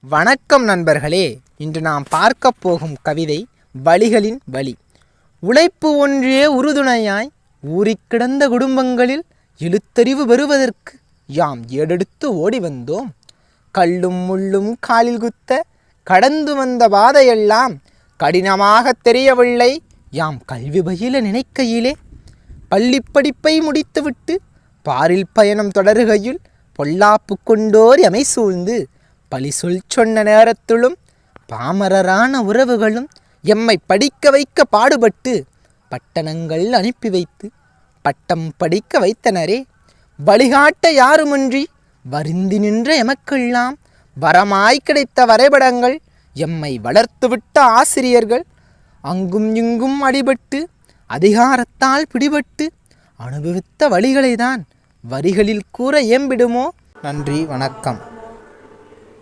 வணக்கம் நண்பர்களே. இன்று நாம் பார்க்க போகும் கவிதை வலிகளின் வலி. உழைப்பு ஒன்றே உறுதுணையாய் ஊறிக்கிடந்த குடும்பங்களில் எழுத்தறிவு பெறுவதற்கு யாம் ஏடெடுத்து ஓடி வந்தோம். கல்லும் முள்ளும் காலில் குத்த கடந்து வந்த பாதையெல்லாம் கடினமாக தெரியவில்லை யாம் கல்வி பயில நினைக்கையிலே. பள்ளி படிப்பை முடித்துவிட்டு பாரில் பயணம் தொடருகையில் பொல்லாப்பு கொண்டோர் எமை சூழ்ந்து பழி சொல் சொன்ன நேரத்திலும் பாமரரான உறவுகளும் எம்மை படிக்க வைக்க பாடுபட்டு பட்டணங்கள் அனுப்பி வைத்து பட்டம் படிக்க வைத்தனரே. வழிகாட்ட யாருமின்றி வருந்தி நின்ற எமக்கெல்லாம் வரமாய் கிடைத்த வரைபடங்கள் எம்மை வளர்த்துவிட்ட ஆசிரியர்கள் அங்கும் இங்கும் அடிபட்டு அதிகாரத்தால் பிடிபட்டு அனுபவித்த வழிகளை தான் வரிகளில் கூற ஏம்பிடுமோ? நன்றி, வணக்கம்.